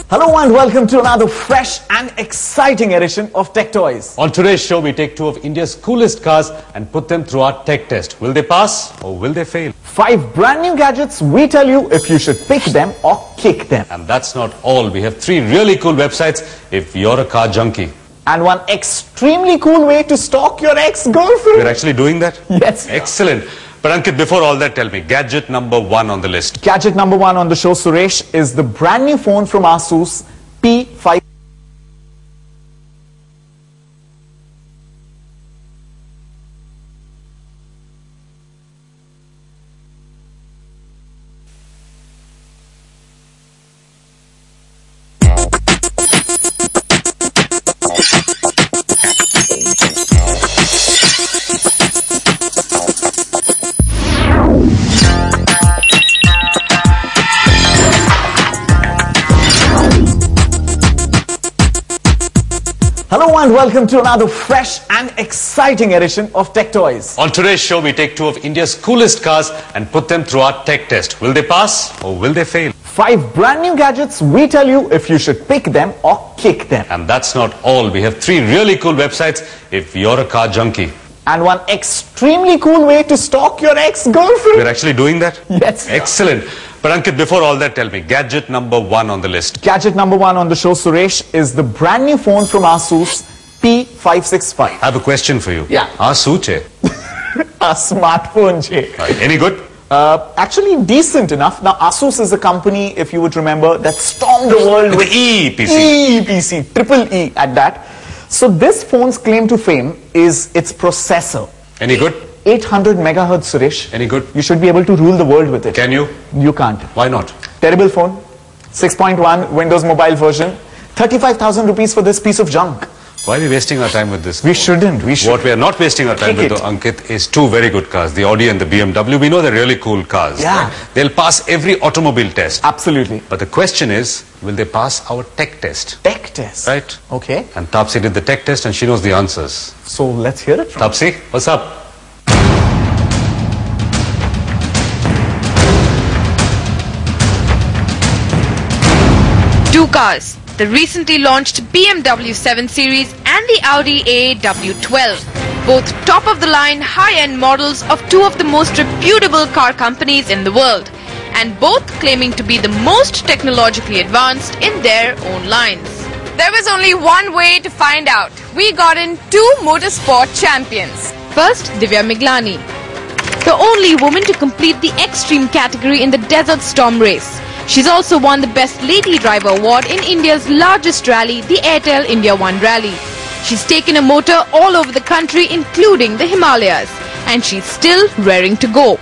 Hello and welcome to another fresh and exciting edition of Tech Toys. On today's show, we take two of India's coolest cars and put them through our tech test. Will they pass or will they fail? 5 brand new gadgets, we tell you if you should pick them or kick them. And that's not all. We have 3 really cool websites if you're a car junkie. And one extremely cool way to stalk your ex-girlfriend. We're actually doing that? Yes. Excellent. But Ankit, before all that, tell me, gadget number 1 on the list. Gadget number 1 on the show, Suresh, is the brand new phone from Asus, P5. Hello and welcome to another fresh and exciting edition of Tech Toys. On today's show, we take 2 of India's coolest cars and put them through our tech test. Will they pass or will they fail? 5 brand new gadgets, we tell you if you should pick them or kick them. And that's not all. We have 3 really cool websites if you're a car junkie. And one extremely cool way to stalk your ex-girlfriend. We're actually doing that? Yes. Excellent. But Ankit, before all that, tell me, gadget number 1 on the list. Gadget number 1 on the show, Suresh, is the brand new phone from Asus, P565. I have a question for you. Yeah. Asus, A smartphone, Jay. Any good? Actually decent enough. Now, Asus is a company, if you would remember, that stormed the world with E-PC. triple E at that. So this phone's claim to fame is its processor. Any good? 800 megahertz, Suresh. Any good? You should be able to rule the world with it. Can you? You can't. Why not? Terrible phone. 6.1 Windows Mobile version. 35,000 rupees for this piece of junk. Why are we wasting our time with this? We shouldn't. We should. What we are not wasting our time with, though, Ankit, is 2 very good cars. The Audi and the BMW. We know they're really cool cars. Yeah. Right? They'll pass every automobile test. Absolutely. But the question is, will they pass our tech test? Tech test. Right. Okay. And Tapsi did the tech test and she knows the answers. So let's hear it from Tapsi, what's up? Two cars, the recently launched BMW 7 Series and the Audi A12, both top-of-the-line high-end models of 2 of the most reputable car companies in the world, and both claiming to be the most technologically advanced in their own lines. There was only one way to find out. We got in 2 motorsport champions. First, Divya Miglani, the only woman to complete the extreme category in the Desert Storm race. She's also won the Best Lady Driver Award in India's largest rally, the Airtel India 1 Rally. She's taken a motor all over the country, including the Himalayas, and she's still raring to go.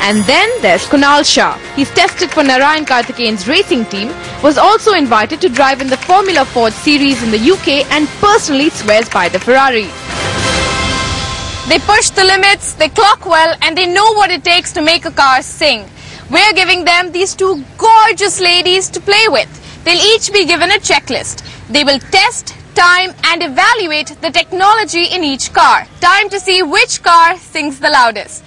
And then there's Kunal Shah. He's tested for Narayan Karthikeyan's racing team, was also invited to drive in the Formula Ford series in the UK, and personally swears by the Ferrari. They push the limits, they clock well, and they know what it takes to make a car sing. We're giving them these 2 gorgeous ladies to play with. They'll each be given a checklist. They will test, time, and evaluate the technology in each car. Time to see which car sings the loudest.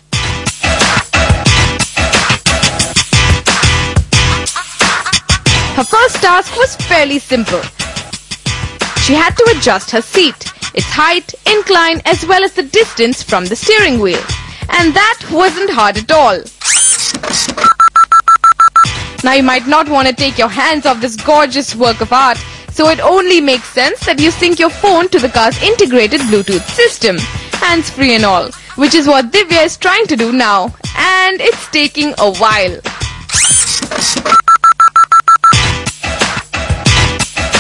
Her first task was fairly simple. She had to adjust her seat, its height, incline, as well as the distance from the steering wheel. And that wasn't hard at all. Now you might not want to take your hands off this gorgeous work of art, so it only makes sense that you sync your phone to the car's integrated Bluetooth system, hands-free and all, which is what Divya is trying to do now, and it's taking a while.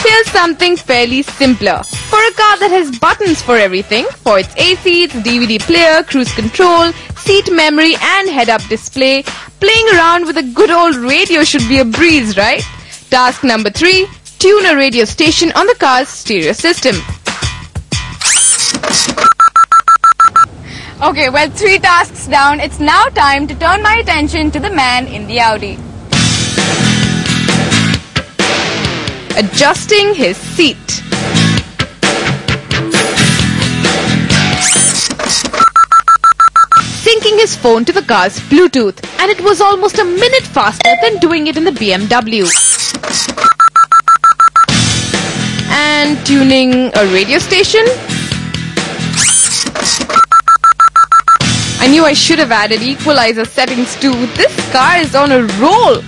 Here's something fairly simpler. For a car that has buttons for everything, for its AC, its DVD player, cruise control, seat memory and head-up display, playing around with a good old radio should be a breeze, right? Task number 3, tune a radio station on the car's stereo system. Okay, well, 3 tasks down. It's now time to turn my attention to the man in the Audi. Adjusting his seat. syncing his phone to the car's Bluetooth, and it was almost a minute faster than doing it in the BMW. man tuning a radio station? I knew I should have added equalizer settings too. This car is on a roll.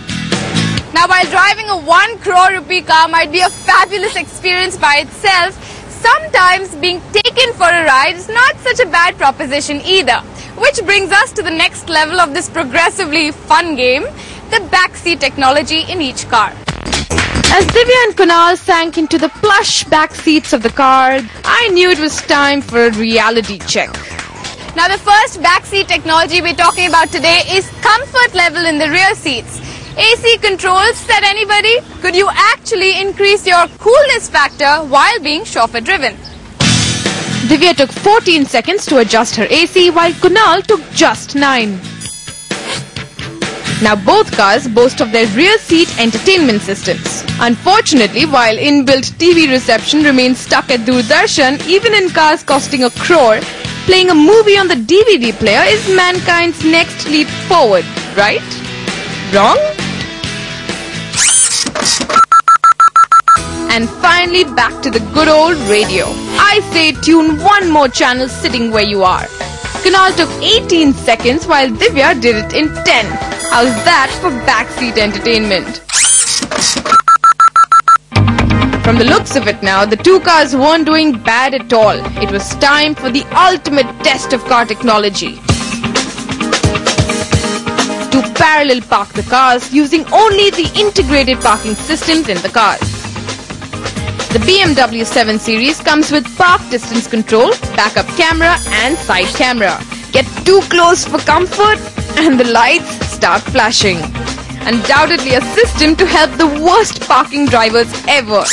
Now, while driving a 1 crore rupee car might be a fabulous experience by itself, sometimes being taken for a ride is not such a bad proposition either. Which brings us to the next level of this progressively fun game, the backseat technology in each car. As Divya and Kunal sank into the plush back seats of the car, I knew it was time for a reality check. Now, the first backseat technology we're talking about today is comfort level in the rear seats. AC controls, said anybody? Could you actually increase your coolness factor while being chauffeur driven? Divya took 14 seconds to adjust her AC while Kunal took just 9. Now both cars boast of their rear seat entertainment systems. Unfortunately, while inbuilt TV reception remains stuck at Doordarshan, even in cars costing a crore, playing a movie on the DVD player is mankind's next leap forward, right? Wrong? And finally back to the good old radio. I say tune one more channel sitting where you are. Kunal took 18 seconds while Divya did it in 10. How's that for backseat entertainment? From the looks of it now, the two cars weren't doing bad at all. It was time for the ultimate test of car technology. To parallel park the cars using only the integrated parking systems in the cars. The BMW 7 Series comes with park distance control, backup camera and side camera. Get too close for comfort and the lights start flashing. Undoubtedly a system to help the worst parking drivers ever.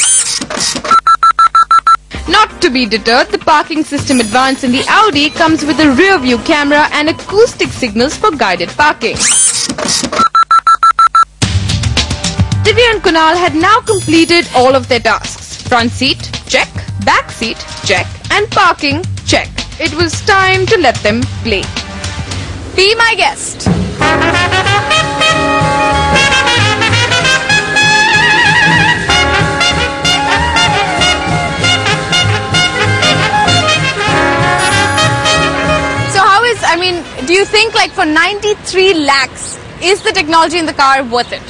Not to be deterred, the parking system advance in the Audi comes with a rear view camera and acoustic signals for guided parking. Divya and Kunal had now completed all of their tasks. Front seat, check. Back seat, check. And parking, check. It was time to let them play. Be my guest. Do you think like for 93 lakhs, is the technology in the car worth it?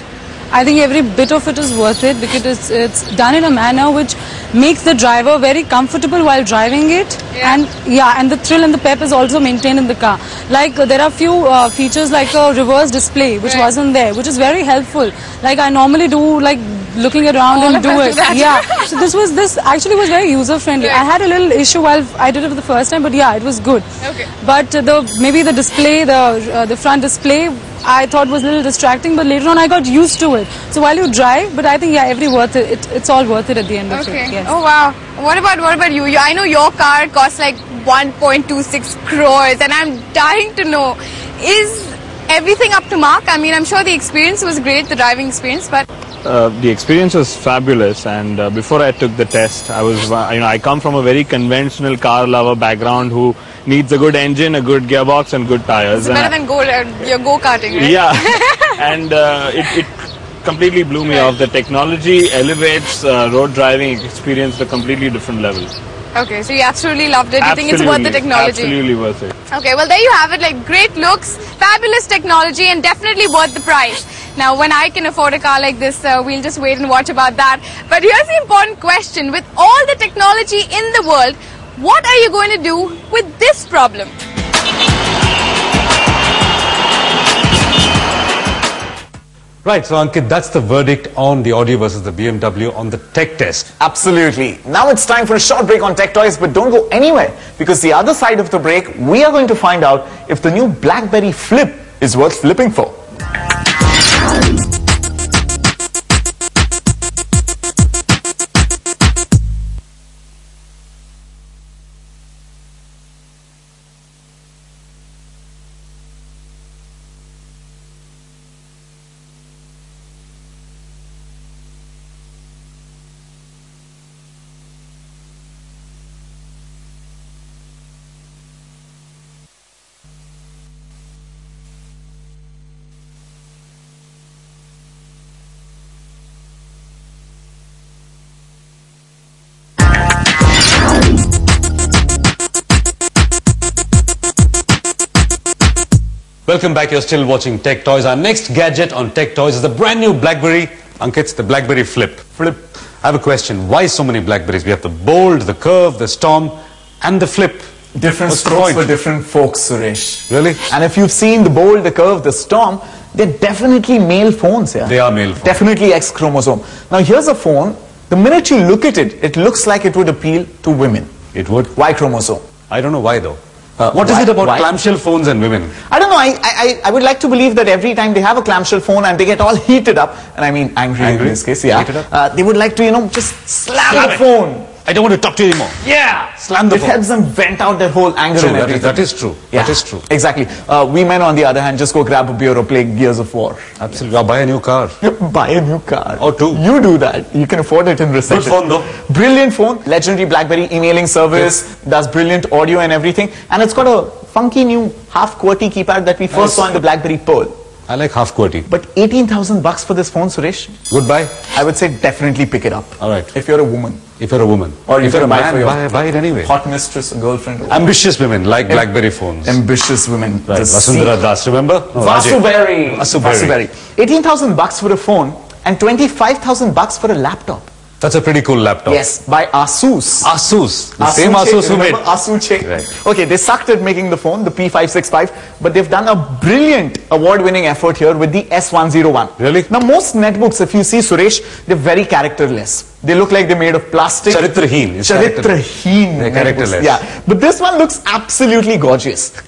I think every bit of it is worth it because it's done in a manner which makes the driver very comfortable while driving it. Yeah. And the thrill and the pep is also maintained in the car. Like there are few features like a reverse display which wasn't there, which is very helpful. Like I normally do like looking around and do it. Yeah. So this actually was very user friendly. Right. I had a little issue while I did it for the first time, but yeah, it was good. Okay. But maybe the display, the front display, I thought was a little distracting, but later on I got used to it. So while you drive, but I think it's all worth it at the end of it. Yes. Oh wow. What about you? I know your car costs like 1.26 crores and I'm dying to know, is everything up to mark? I mean, I'm sure the experience was great, the driving experience, but the experience was fabulous, and before I took the test, I come from a very conventional car lover background who needs a good engine, a good gearbox, and good tires. It's better than your go-karting, right? Yeah, and it completely blew me off. The technology elevates road driving experience to a completely different level. Okay, so you absolutely loved it. You think it's worth the technology? Absolutely worth it. Okay, well there you have it, like great looks, fabulous technology and definitely worth the price. Now when I can afford a car like this, we'll just wait and watch about that. But here's the important question, with all the technology in the world, what are you going to do with this problem? Right, so Ankit, that's the verdict on the Audi versus the BMW on the tech test. Absolutely. Now it's time for a short break on Tech Toys, but don't go anywhere, because the other side of the break, we are going to find out if the new BlackBerry Flip is worth flipping for. Welcome back. You're still watching Tech Toys. Our next gadget on Tech Toys is the brand new BlackBerry. Ankit, the BlackBerry Flip. I have a question. Why so many BlackBerries? We have the Bold, the Curve, the Storm, and the Flip. Different strokes for different folks, Suresh. Really? And if you've seen the Bold, the Curve, the Storm, they're definitely male phones, yeah. They are male phones. Definitely X chromosome. Now here's a phone. The minute you look at it, it looks like it would appeal to women. It would? Y chromosome. I don't know why though. What is it about clamshell phones and women? I don't know. I would like to believe that every time they have a clamshell phone and they get all heated up, and I mean angry in this case, yeah. They would like to, just slam the phone. I don't want to talk to you anymore. Yeah. Slam the phone. It helps them vent out their whole anger and everything. That is true. Yeah. That is true. Exactly. We men, on the other hand, just go grab a beer or play Gears of War. Absolutely. Or buy a new car. Buy a new car. Or two. You do that. You can afford it in recession. Good phone though. Brilliant phone. Legendary BlackBerry emailing service. Does brilliant audio and everything. And it's got a funky new half QWERTY keypad that we first saw in the BlackBerry Pearl. I like half QWERTY. But 18,000 bucks for this phone, Suresh. Goodbye. I would say definitely pick it up. All right. If you're a woman. If you're a woman. Or if you're a man, buy it anyway. Hot mistress, a girlfriend. Ambitious women like BlackBerry phones. Ambitious women. Right. Vasundhara Das, remember? No, Vasuberi. Vasuberi. 18,000 bucks for a phone and 25,000 bucks for a laptop. That's a pretty cool laptop. Yes, by Asus. Asus. The same Asus who made. Asus. Right. Okay, they sucked at making the phone, the P565, but they've done a brilliant award-winning effort here with the S101. Really? Now, most netbooks, if you see, Suresh, they're very characterless. They look like they're made of plastic. Charitraheen. Charitraheen. They're characterless. Yeah, but this one looks absolutely gorgeous.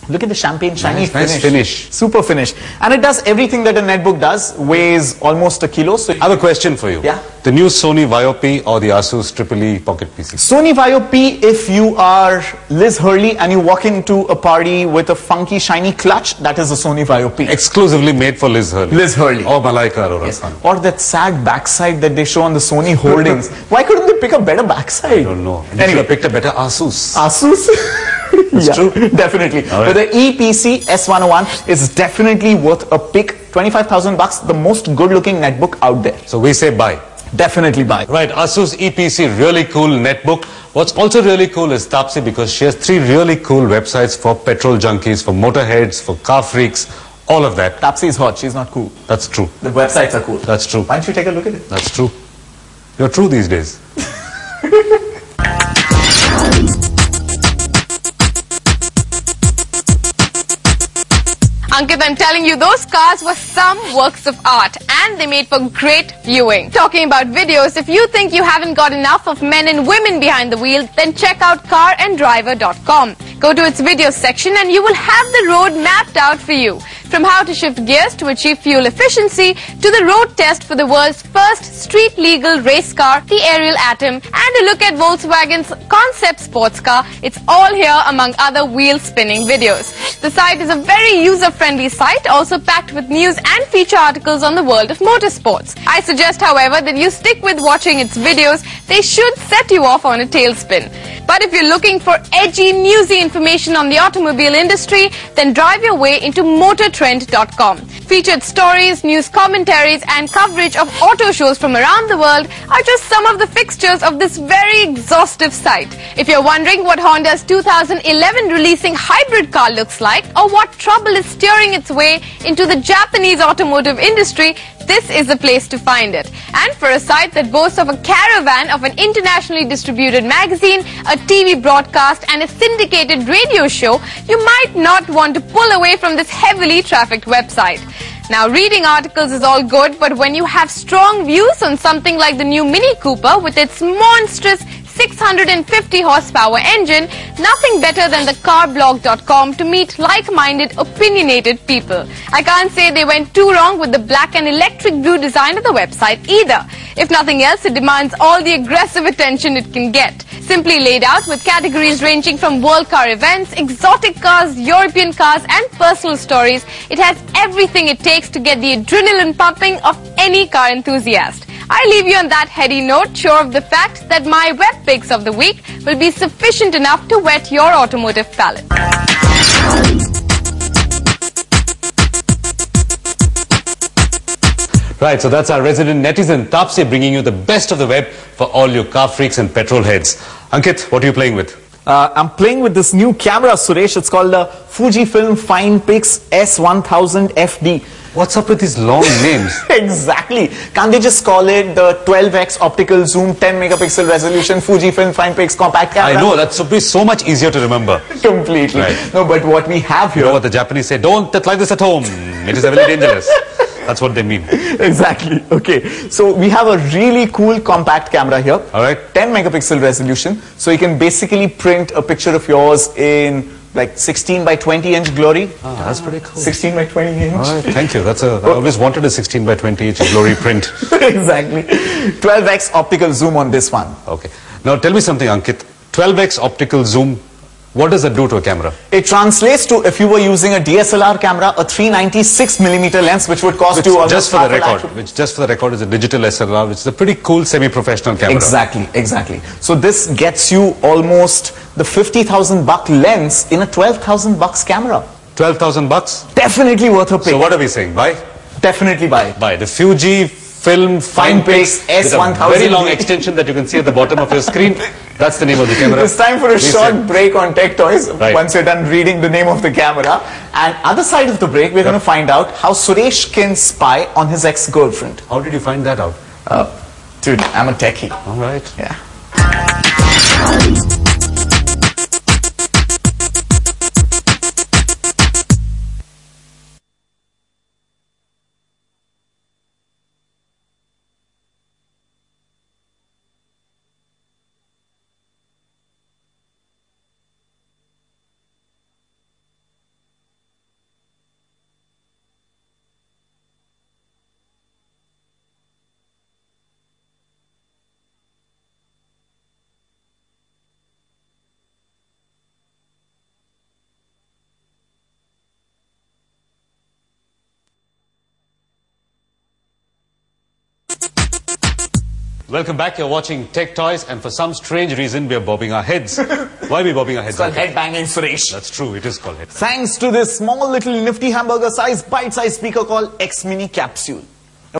Look at the champagne shiny nice finish. Super finish. And it does everything that a netbook does. Weighs almost a kilo. So I have a question for you. Yeah. The new Sony Vaio or the Asus EE Pocket PC? Sony Vaio, if you are Liz Hurley and you walk into a party with a funky shiny clutch, that is a Sony Vaio. Exclusively made for Liz Hurley. Liz Hurley. Or Malaika Arora. Yes. Or that sad backside that they show on the Sony holdings. Why couldn't they pick a better backside? I don't know. They should have picked a better Asus. Asus? That's true. Definitely. Right. But the EPC S101 is definitely worth a pick. 25,000 bucks, the most good-looking netbook out there. So we say buy. Definitely buy. Right, Asus EPC, really cool netbook. What's also really cool is Tapsi, because she has 3 really cool websites for petrol junkies, for motorheads, for car freaks, all of that. Tapsi is hot, she's not cool. That's true. The websites are cool. That's true. Why don't you take a look at it? That's true. You're true these days. Ankit, I'm telling you, those cars were some works of art and they made for great viewing. Talking about videos, if you think you haven't got enough of men and women behind the wheel, then check out caranddriver.com. Go to its video section and you will have the road mapped out for you. From how to shift gears to achieve fuel efficiency, to the road test for the world's first street-legal race car, the Ariel Atom, and a look at Volkswagen's concept sports car, it's all here among other wheel-spinning videos. The site is a very user-friendly site, also packed with news and feature articles on the world of motorsports. I suggest, however, that you stick with watching its videos. They should set you off on a tailspin. But if you're looking for edgy, newsy information on the automobile industry, then drive your way into motortrend.com. Featured stories, news commentaries, and coverage of auto shows from around the world are just some of the fixtures of this very exhaustive site. If you're wondering what Honda's 2011 releasing hybrid car looks like, or what trouble is steering its way into the Japanese automotive industry, this is the place to find it. And for a site that boasts of a caravan of an internationally distributed magazine, a TV broadcast, and a syndicated radio show, you might not want to pull away from this heavily trafficked website. Now, reading articles is all good, but when you have strong views on something like the new Mini Cooper with its monstrous 650 horsepower engine, nothing better than the carblog.com to meet like-minded, opinionated people. I can't say they went too wrong with the black and electric blue design of the website either. If nothing else, it demands all the aggressive attention it can get. Simply laid out with categories ranging from world car events, exotic cars, European cars, and personal stories, it has everything it takes to get the adrenaline pumping of any car enthusiast. I leave you on that heady note, sure of the fact that my web picks of the week will be sufficient enough to whet your automotive palate. Right, so that's our resident netizen Tapsi bringing you the best of the web for all your car freaks and petrol heads. Ankit, what are you playing with? I'm playing with this new camera, Suresh. It's called the Fujifilm FinePix S1000 FD. What's up with these long names? Exactly. Can't they just call it the 12x optical zoom, 10 megapixel resolution, Fujifilm FinePix compact camera? I know, that would be so much easier to remember. Completely. Right. No, but what we have here... You know what the Japanese say, don't try this at home. It is very dangerous. That's what they mean. Exactly. Okay. So we have a really cool compact camera here. All right. 10 megapixel resolution. So you can basically print a picture of yours in like 16 by 20 inch glory. Ah, that's pretty cool. 16 by 20 inch. All right, thank you. I always wanted a 16 by 20 inch glory print. Exactly. 12x optical zoom on this one. Okay. Now tell me something, Ankit. 12x optical zoom, what does that do to a camera? It translates to, if you were using a DSLR camera, a 396mm lens, which would cost you almost just for the record, which just for the record is a digital SLR, which is a pretty cool semi-professional camera. Exactly, exactly. So this gets you almost the 50,000 buck lens in a 12,000 bucks camera. 12,000 bucks? Definitely worth a pick. So what are we saying? Buy? Definitely buy. Buy. The Fujifilm FinePix S1000. Very long extension that you can see at the bottom of your screen. That's the name of the camera. It's time for a short break on Tech Toys. Right. Once you're done reading the name of the camera. And other side of the break, we're going to find out how Suresh can spy on his ex-girlfriend. How did you find that out? Dude, I'm a techie. All right. Yeah. Welcome back. You're watching Tech Toys, and for some strange reason, we are bobbing our heads. Why are we bobbing our heads? It's called headbanging, Suresh. That's true. It is called headbanging. Thanks to this small little nifty hamburger size bite-sized speaker called X Mini Capsule.